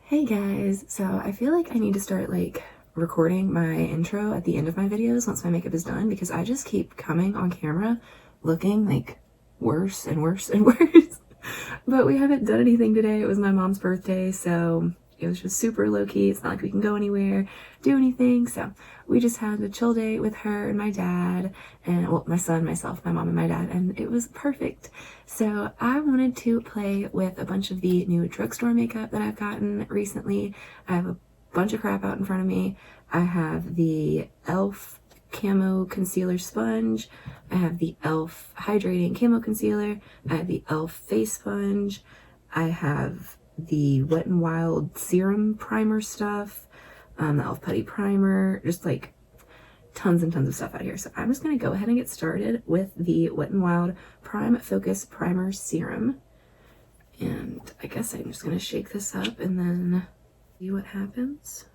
Hey guys, so I feel like I need to start like recording my intro at the end of my videos once my makeup is done, because I just keep coming on camera looking like worse and worse and worse. But we haven't done anything today. It was my mom's birthday, so it was just super low-key. It's not like we can go anywhere, do anything, so we just had a chill day with her and my dad and, well, my son, myself, my mom, and my dad, and it was perfect. So I wanted to play with a bunch of the new drugstore makeup that I've gotten recently. I have a bunch of crap out in front of me. I have the e.l.f. Camo Concealer Sponge. I have the e.l.f. Hydrating Camo Concealer. I have the e.l.f. Face Sponge. I have the Wet n Wild Serum Primer stuff. The e.l.f. Putty Primer. Just like tons and tons of stuff out here. So I'm just going to go ahead and get started with the Wet n Wild Prime Focus Primer Serum. And I guess I'm just going to shake this up and then see what happens.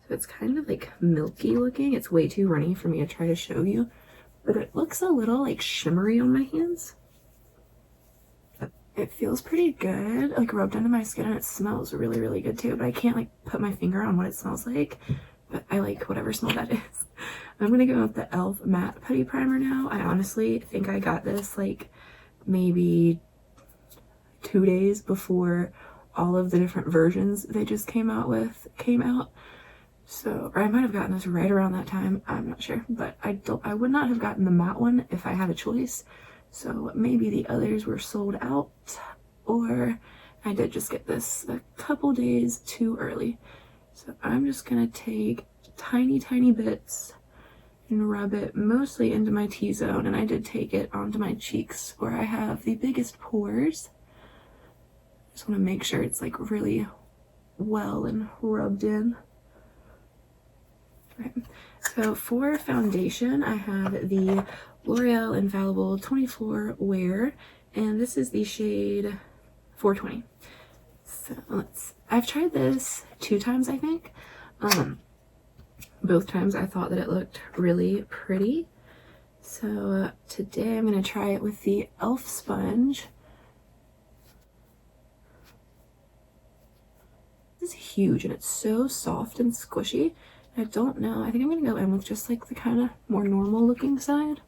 So it's kind of like milky looking. It's way too runny for me to try to show you, but it looks a little like shimmery on my hands. It feels pretty good, like rubbed into my skin, and it smells really, really good too, but I can't like put my finger on what it smells like, but I like whatever smell that is. I'm gonna go with the e.l.f. Matte Putty Primer now. I honestly think I got this like maybe 2 days before all of the different versions they just came out. So, or I might have gotten this right around that time, I'm not sure, but I would not have gotten the matte one if I had a choice. So maybe the others were sold out, or I did just get this a couple days too early. So I'm just gonna take tiny, tiny bits and rub it mostly into my T-zone, and I did take it onto my cheeks where I have the biggest pores. Just want to make sure it's like really well and rubbed in. Right. So for foundation, I have the L'Oreal Infallible 24 Wear, and this is the shade 420. So I've tried this 2 times, I think. Both times I thought that it looked really pretty. So today I'm going to try it with the e.l.f. sponge. This is huge and it's so soft and squishy. I don't know. I think I'm going to go in with just like the kind of more normal looking side.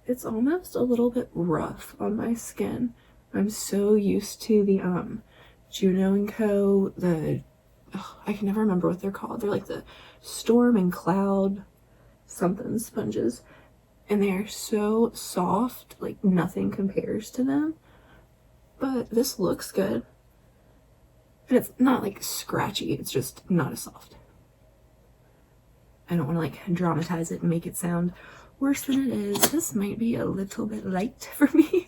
It's almost a little bit rough on my skin. I'm so used to the Juno & Co. I can never remember what they're called. They're like the Storm and Cloud something sponges, and they are so soft, like nothing compares to them. But this looks good, and it's not like scratchy, it's just not as soft. I don't want to like dramatize it and make it sound worse than it is. This might be a little bit light for me.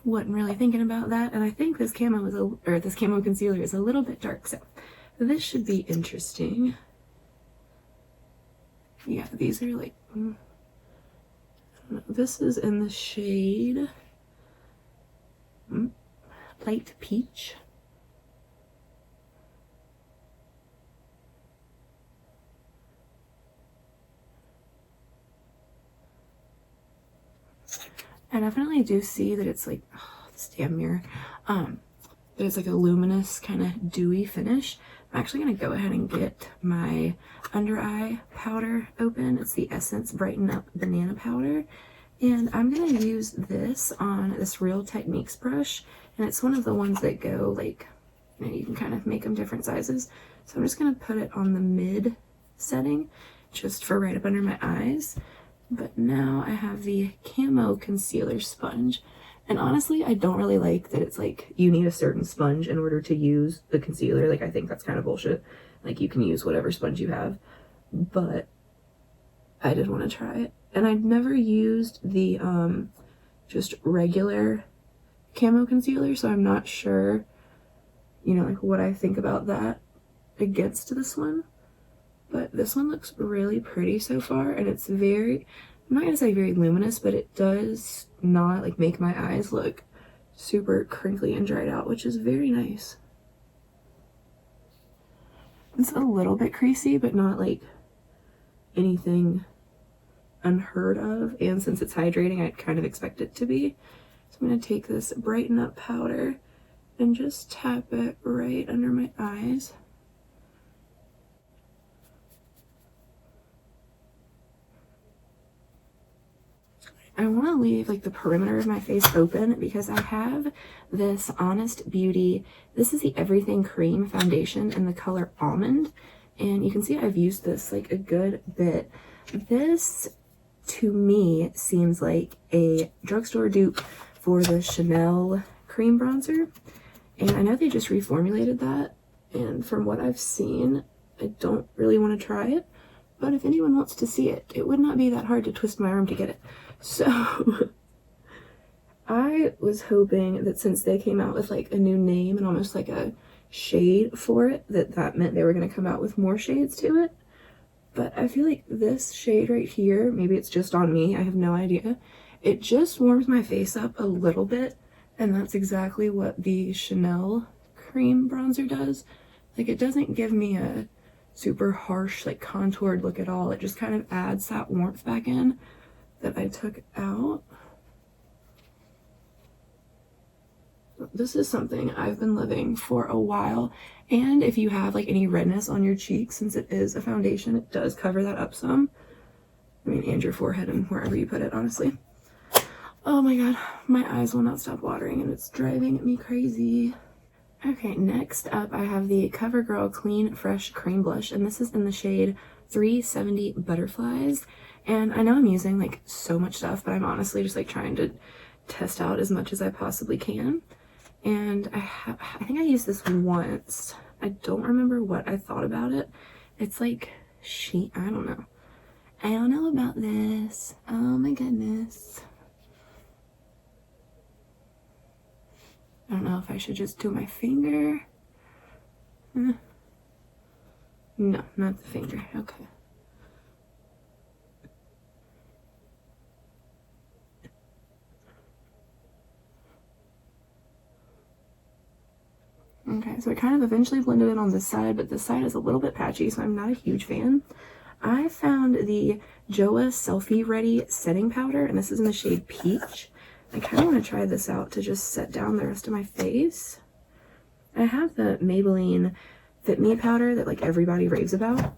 Wasn't really thinking about that, and I think this camo this camo concealer is a little bit dark, so this should be interesting. Yeah, these are like, I don't know, this is in the shade Light Peach. I definitely do see that it's like, oh, this damn mirror, that it's like a luminous kind of dewy finish. I'm actually going to go ahead and get my under eye powder open. It's the Essence Brighten Up Banana Powder, and I'm going to use this on this Real Techniques brush, and it's one of the ones that go like, you know, you can kind of make them different sizes. So I'm just going to put it on the mid setting just for right up under my eyes. But now I have the Camo Concealer Sponge, and honestly I don't really like that it's like you need a certain sponge in order to use the concealer. Like, I think that's kind of bullshit. Like, you can use whatever sponge you have, but I did want to try it. And I've never used the just regular Camo concealer, so I'm not sure, you know, like what I think about that against this one. But this one looks really pretty so far, and it's very, I'm not going to say very luminous, but it does not like make my eyes look super crinkly and dried out, which is very nice. It's a little bit creasy, but not like anything unheard of, and since it's hydrating, I'd kind of expect it to be. So I'm going to take this Brighten Up powder and just tap it right under my eyes. I want to leave like the perimeter of my face open because I have this Honest Beauty, this is the Everything Cream foundation in the color Almond, and you can see I've used this like a good bit. This to me seems like a drugstore dupe for the Chanel cream bronzer, and I know they just reformulated that, and from what I've seen, I don't really want to try it, but if anyone wants to see it, it would not be that hard to twist my arm to get it. So I was hoping that since they came out with like a new name and almost like a shade for it, that meant they were going to come out with more shades to it. But I feel like this shade right here, maybe it's just on me, I have no idea. It just warms my face up a little bit, and that's exactly what the Chanel cream bronzer does. Like, it doesn't give me a super harsh, like contoured look at all. It just kind of adds that warmth back in that I took out. This is something I've been living for a while, and if you have like any redness on your cheeks, since it is a foundation, it does cover that up some. I mean, and your forehead and wherever you put it, honestly. Oh my god, my eyes will not stop watering and it's driving me crazy. Okay, next up I have the CoverGirl Clean Fresh Cream Blush, and this is in the shade 370 Butterflies. And I know I'm using like so much stuff, but I'm honestly just like trying to test out as much as I possibly can. And I think I used this once. I don't remember what I thought about it. It's like I don't know. I don't know about this. Oh my goodness. I don't know if I should just do my finger. No, not the finger. Okay. Okay, so I kind of eventually blended it on this side, but this side is a little bit patchy, so I'm not a huge fan. I found the JOAH Selfie Ready Setting Powder, and this is in the shade Peach. I kind of want to try this out to just set down the rest of my face. I have the Maybelline Fit Me powder that like everybody raves about,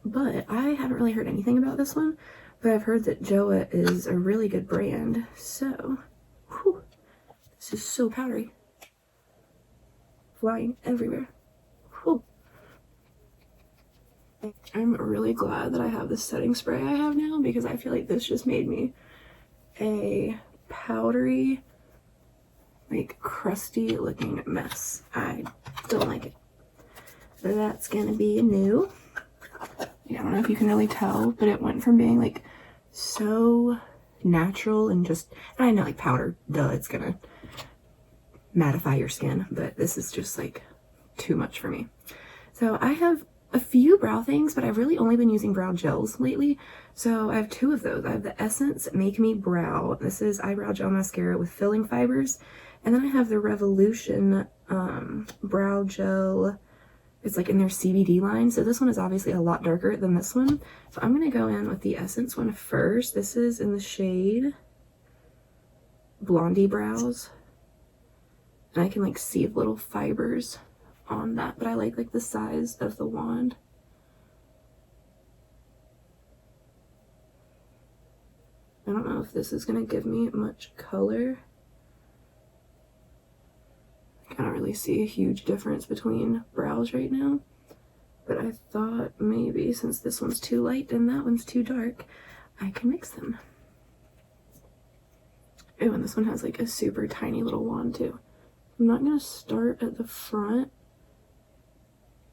but I haven't really heard anything about this one, but I've heard that JOAH is a really good brand, so whew, this is so powdery. Flying everywhere. Whew. I'm really glad that I have this setting spray I have now, because I feel like this just made me a powdery, like crusty looking mess. I don't like it. So that's gonna be new. I don't know if you can really tell, but it went from being like so natural and just, and I know like powder, duh, it's gonna mattify your skin, but this is just like too much for me. So I have a few brow things, but I've really only been using brow gels lately. So I have two of those. I have the Essence Make Me Brow. This is eyebrow gel mascara with filling fibers. And then I have the Revolution brow gel. It's like in their CBD line. So this one is obviously a lot darker than this one. So I'm going to go in with the Essence one first. This is in the shade Blondie Brows. And I can like see the little fibers on that, but I like the size of the wand. I don't know if this is gonna give me much color. I can't really see a huge difference between brows right now, but I thought maybe since this one's too light and that one's too dark, I can mix them. Oh, and this one has like a super tiny little wand too. I'm not gonna start at the front.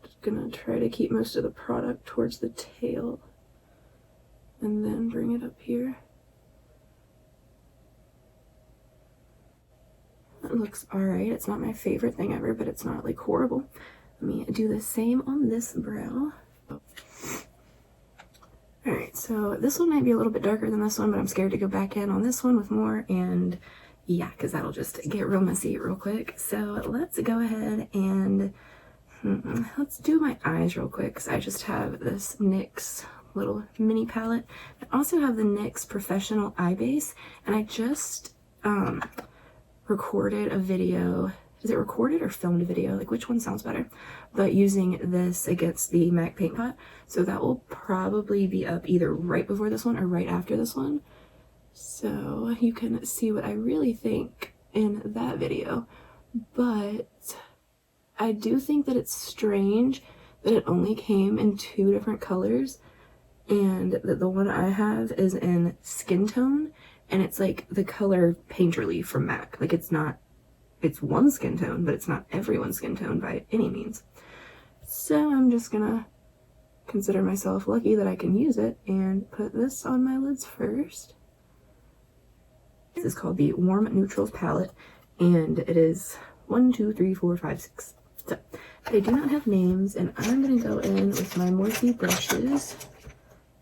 Just gonna try to keep most of the product towards the tail and then bring it up here. That looks alright. It's not my favorite thing ever, but it's not like horrible. Let me do the same on this brow. Alright, so this one might be a little bit darker than this one, but I'm scared to go back in on this one with more, and yeah, because that'll just get real messy real quick. So let's go ahead and let's do my eyes real quick, because I just have this NYX little mini palette. I also have the NYX Professional Eye Base, and I just recorded a video. Is it recorded or filmed a video? Like, which one sounds better? But using this against the MAC Paint Pot. So that will probably be up either right before this one or right after this one. So you can see what I really think in that video. But I do think that it's strange that it only came in 2 different colors, and that the one I have is in Skin Tone, and it's like the color Painterly from MAC. Like, it's not, it's one skin tone, but it's not everyone's skin tone by any means. So I'm just gonna consider myself lucky that I can use it and put this on my lids first. This is called the Warm Neutrals palette, and it is 1, 2, 3, 4, 5, 6. So they do not have names, and I'm gonna go in with my Morphe brushes,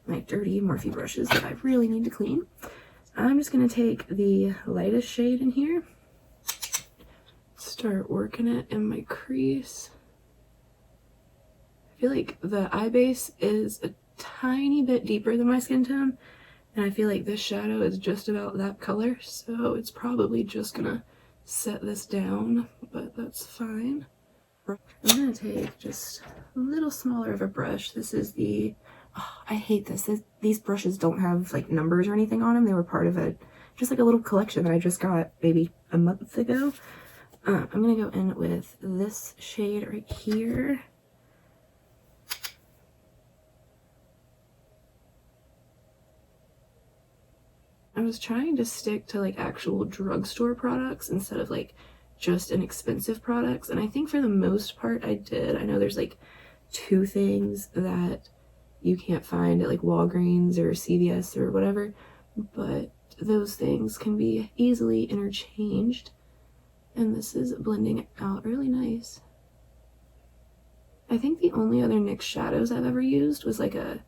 my dirty Morphe brushes that I really need to clean. I'm just gonna take the lightest shade in here, start working it in my crease. I feel like the eye base is a tiny bit deeper than my skin tone, and I feel like this shadow is just about that color, so it's probably just gonna set this down, but that's fine. I'm gonna take just a little smaller of a brush. This is the, oh, I hate this. These brushes don't have like numbers or anything on them. They were part of just like a little collection that I just got maybe a month ago. I'm gonna go in with this shade right here. I was trying to stick to like actual drugstore products instead of like just inexpensive products, and I think for the most part I did. I know there's like 2 things that you can't find at like Walgreens or CVS or whatever, but those things can be easily interchanged. And this is blending out really nice. I think the only other NYX shadows I've ever used was like a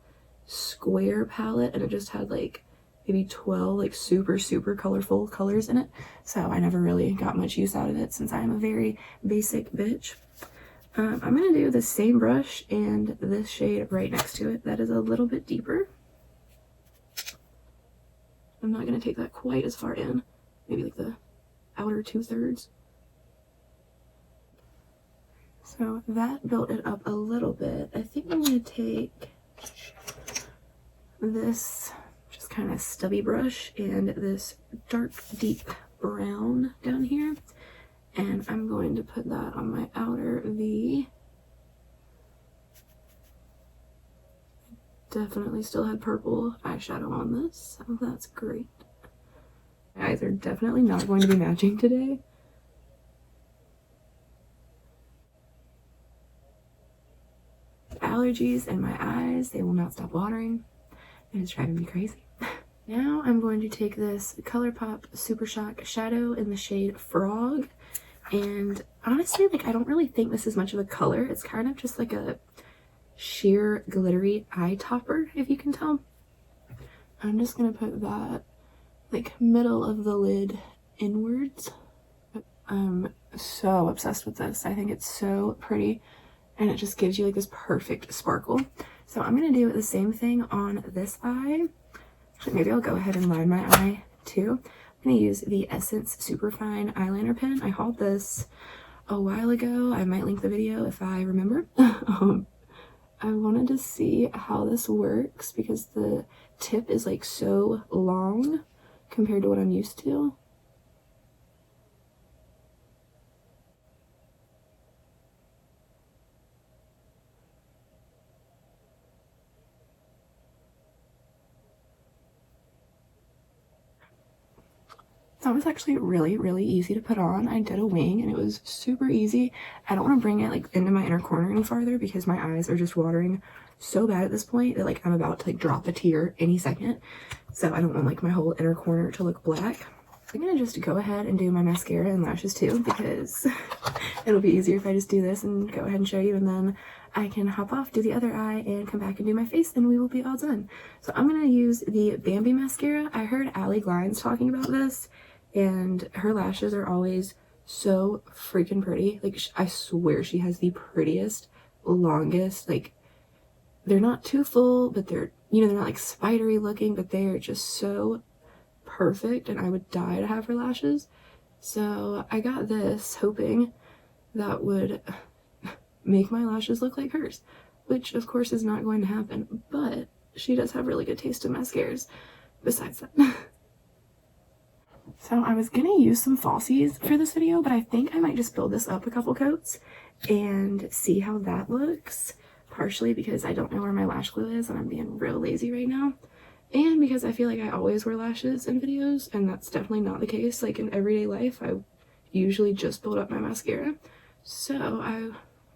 square palette, and it just had like maybe 12 like super colorful colors in it. So I never really got much use out of it since I'm a very basic bitch. I'm gonna do the same brush and this shade right next to it. That is a little bit deeper. I'm not gonna take that quite as far in. Maybe like the outer 2/3. So that built it up a little bit. I think I'm gonna take this just kind of stubby brush and this dark deep brown down here, and I'm going to put that on my outer V. Definitely still had purple eyeshadow on this, so that's great. My eyes are definitely not going to be matching today. Allergies in my eyes, they will not stop watering. It is driving me crazy. Now I'm going to take this ColourPop Super Shock shadow in the shade Frog, and honestly, like, I don't really think this is much of a color. It's kind of just like a sheer glittery eye topper, if you can tell. I'm just gonna put that like middle of the lid inwards. I'm so obsessed with this. I think it's so pretty, and it just gives you like this perfect sparkle. So I'm gonna do the same thing on this eye. Actually, maybe I'll go ahead and line my eye too. I'm gonna use the Essence Superfine eyeliner pen. I hauled this a while ago. I might link the video if I remember. I wanted to see how this works because the tip is like so long compared to what I'm used to. That was actually really easy to put on. I did a wing and it was super easy. I don't want to bring it like into my inner corner any farther because my eyes are just watering so bad at this point that like I'm about to like drop a tear any second. So I don't want like my whole inner corner to look black. I'm gonna just go ahead and do my mascara and lashes too because it'll be easier if I just do this and go ahead and show you, and then I can hop off, do the other eye, and come back and do my face, and we will be all done. So I'm gonna use the Bambi mascara. I heard Allie Glines talking about this, and her lashes are always so freaking pretty. Like, I swear she has the prettiest, longest, like, they're not too full, but they're you know, they're not like spidery looking, but they are just so perfect, and I would die to have her lashes. So I got this hoping that would make my lashes look like hers, which of course is not going to happen, but she does have really good taste in mascaras besides that. So I was gonna use some falsies for this video, but I think I might just build this up a couple coats and see how that looks, partially because I don't know where my lash glue is and I'm being real lazy right now, and because I feel like I always wear lashes in videos, and that's definitely not the case. Like in everyday life, I usually just build up my mascara. So I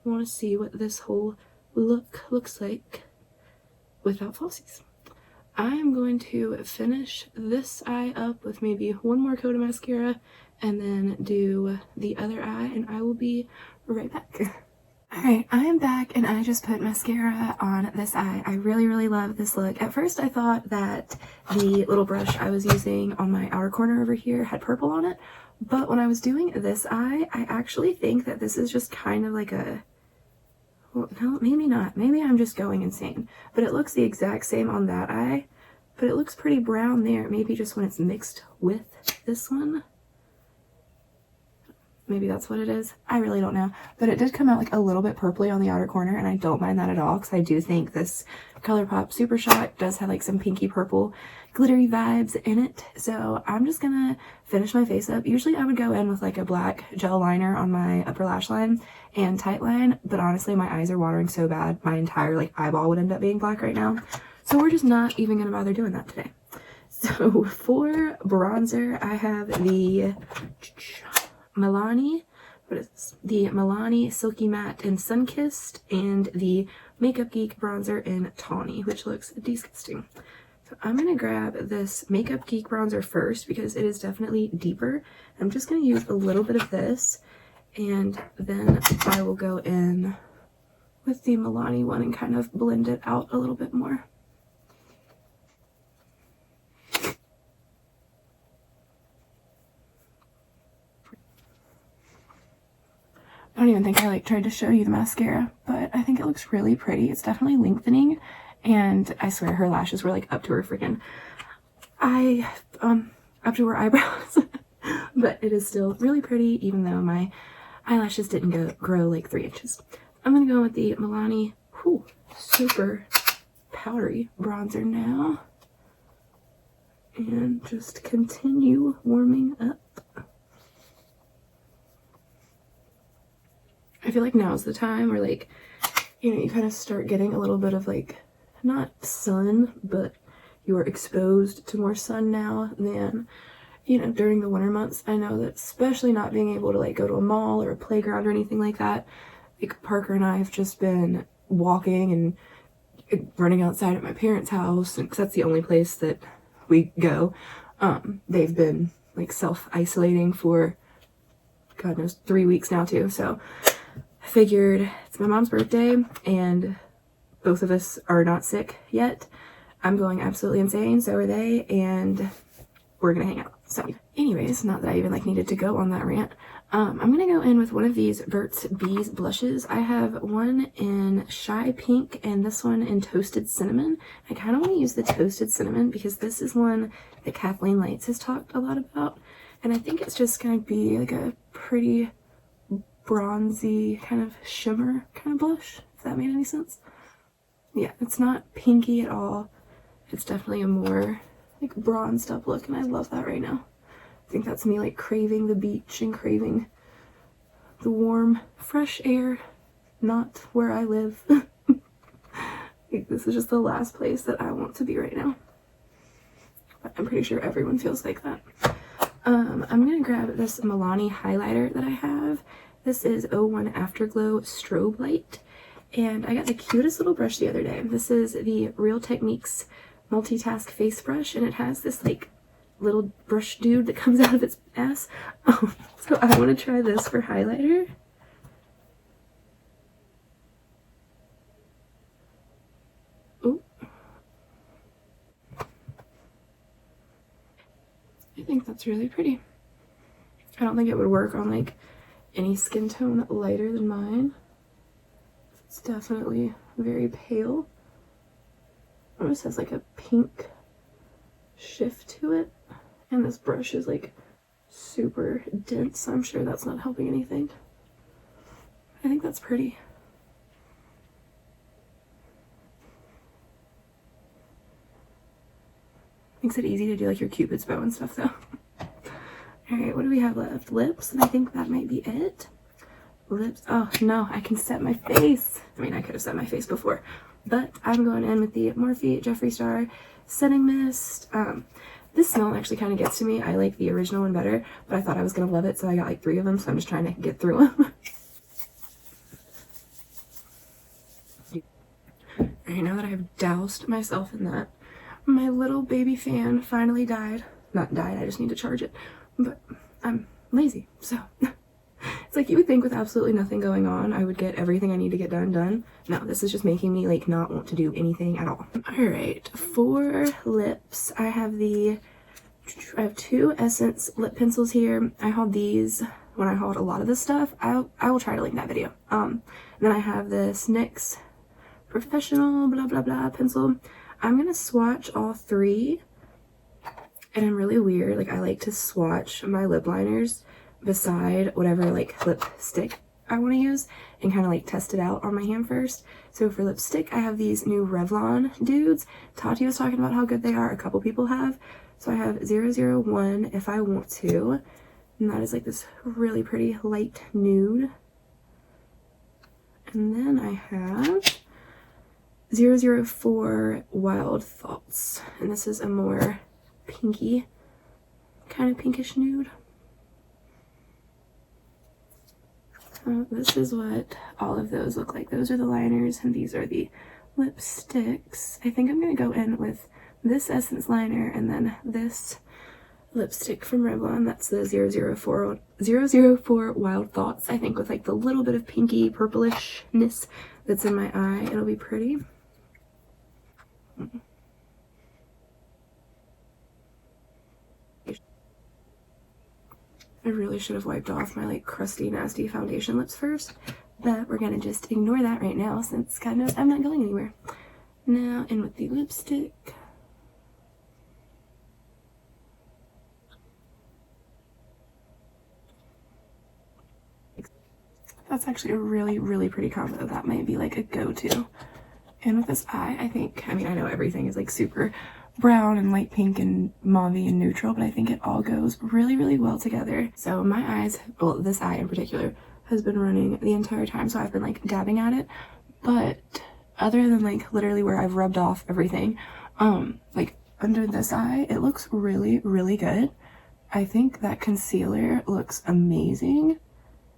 want to see what this whole look looks like without falsies. I am going to finish this eye up with maybe one more coat of mascara and then do the other eye, and I will be right back. Alright, I am back and I just put mascara on this eye. I really love this look. At first I thought that the little brush I was using on my outer corner over here had purple on it, but when I was doing this eye, I actually think that this is just kind of like a, well, no, maybe not. Maybe I'm just going insane. But it looks the exact same on that eye, but it looks pretty brown there. Maybe just when it's mixed with this one. Maybe that's what it is. I really don't know. But it did come out like a little bit purpley on the outer corner, and I don't mind that at all because I do think this ColourPop Super Shot does have like some pinky purple glittery vibes in it. So I'm just gonna finish my face up. Usually I would go in with like a black gel liner on my upper lash line and tight line, but honestly my eyes are watering so bad my entire like eyeball would end up being black right now. So we're just not even gonna bother doing that today. So for bronzer, I have the Milani, what is this? The Milani Silky Matte in Sunkissed and the Makeup Geek bronzer in Tawny, which looks disgusting. So I'm going to grab this Makeup Geek bronzer first because it is definitely deeper. I'm just going to use a little bit of this, and then I will go in with the Milani one and kind of blend it out a little bit more. I don't even think I like tried to show you the mascara, but I think it looks really pretty. It's definitely lengthening, and I swear her lashes were like up to her freaking up to her eyebrows. But it is still really pretty, even though my eyelashes didn't grow like 3 inches. I'm gonna go with the Milani super powdery bronzer now, and just continue warming up. I feel like now's the time where, like, you know, you kind of start getting a little bit of, like, not sun, but you're exposed to more sun now than, you know, during the winter months. I know that especially not being able to, like, go to a mall or a playground or anything like that. Like, Parker and I have just been walking and running outside at my parents' house, because that's the only place that we go. They've been, like, self-isolating for, God knows, 3 weeks now, too, so I figured it's my mom's birthday and both of us are not sick yet. I'm going absolutely insane, so are they, and we're gonna hang out. So anyways, not that I even like needed to go on that rant. I'm gonna go in with one of these Burt's Bees blushes. I have one in Shy Pink and this one in Toasted Cinnamon. I kind of want to use the Toasted Cinnamon because this is one that Kathleen Lights has talked a lot about, and I think it's just gonna be like a pretty bronzy kind of shimmer kind of blush, if that made any sense. Yeah, it's not pinky at all. It's definitely a more like bronzed up look, and I love that right now. I think that's me like craving the beach and craving the warm, fresh air, not where I live. Like, this is just the last place that I want to be right now. But I'm pretty sure everyone feels like that. I'm gonna grab this Milani highlighter that I have. This is 01 Afterglow Strobelight, and I got the cutest little brush the other day. This is the Real Techniques Multitask Face Brush, and it has this like little brush dude that comes out of its ass. So I want to try this for highlighter. Oh, I think that's really pretty. I don't think it would work on like any skin tone lighter than mine. It's definitely very pale. It just has like a pink shift to it. And this brush is like super dense, so I'm sure that's not helping anything. I think that's pretty. Makes it easy to do like your Cupid's bow and stuff though. Alright, what do we have left? Lips, and I think that might be it. Lips. Oh no, I can set my face. I mean, I could have set my face before, but I'm going in with the Morphe Jeffree Star Setting Mist. This smell actually kind of gets to me. I like the original one better, but I thought I was going to love it, so I got like 3 of them, so I'm just trying to get through them. Alright, now that I've doused myself in that, my little baby fan finally died. Not died, I just need to charge it. But I'm lazy, so... It's like you would think with absolutely nothing going on, I would get everything I need to get done. No, this is just making me like not want to do anything at all. Alright, for lips, I have 2 Essence lip pencils here. I hauled these when I hauled a lot of this stuff. I will try to link that video. And then I have this NYX Professional blah blah blah pencil. I'm gonna swatch all 3. And I'm really weird. Like I like to swatch my lip liners beside whatever like lipstick I want to use and kind of like test it out on my hand first. So for lipstick, I have these new Revlon dudes. Tati was talking about how good they are. A couple people have. So I have 001 If I Want To. And that is like this really pretty light nude. And then I have 004 Wild Thoughts. And this is a more pinky, kind of pinkish nude. This is what all of those look like. Those are the liners and these are the lipsticks. I think I'm going to go in with this Essence liner and then this lipstick from Revlon. That's the 004 Wild Thoughts. I think with like the little bit of pinky purplishness that's in my eye, it'll be pretty. I really should have wiped off my like crusty nasty foundation lips first, but we're gonna just ignore that right now since God knows I'm not going anywhere. Now in with the lipstick. That's actually a really pretty combo. That might be like a go-to. And with this eye, I think, I mean, I know everything is like super brown and light pink and mauve and neutral, but I think it all goes really well together. So my eyes, well, this eye in particular has been running the entire time, so I've been like dabbing at it, but other than like literally where I've rubbed off everything, like under this eye, it looks really good. I think that concealer looks amazing,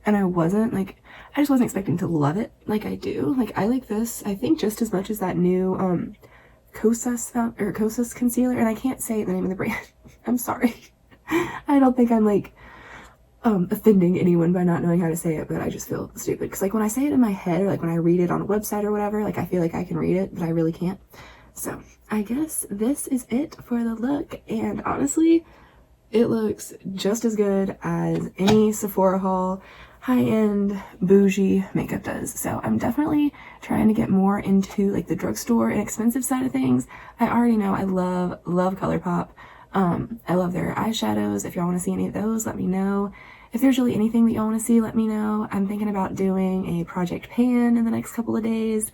and I just wasn't expecting to love it like I do. Like I like this, I think just as much as that new Kosas concealer, and I can't say the name of the brand. I'm sorry. I don't think I'm like offending anyone by not knowing how to say it, but I just feel stupid because like when I say it in my head or like when I read it on a website or whatever, like I feel like I can read it, but I really can't. So I guess this is it for the look, and honestly it looks just as good as any Sephora haul high-end bougie makeup does. So I'm definitely trying to get more into like the drugstore and expensive side of things. I already know I love ColourPop. I love their eyeshadows. If y'all want to see any of those, let me know. If there's really anything that y'all want to see, let me know. I'm thinking about doing a project pan in the next couple of days.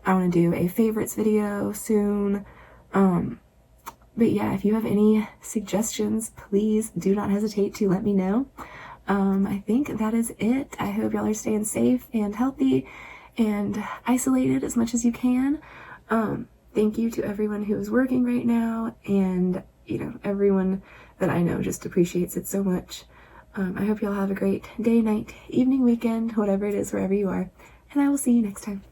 I want to do a favorites video soon. But yeah, if you have any suggestions, please do not hesitate to let me know. I think that is it. I hope y'all are staying safe and healthy and isolated as much as you can. Thank you to everyone who is working right now, and you know, everyone that I know just appreciates it so much. I hope y'all have a great day, night, evening, weekend, whatever it is, wherever you are, and I will see you next time.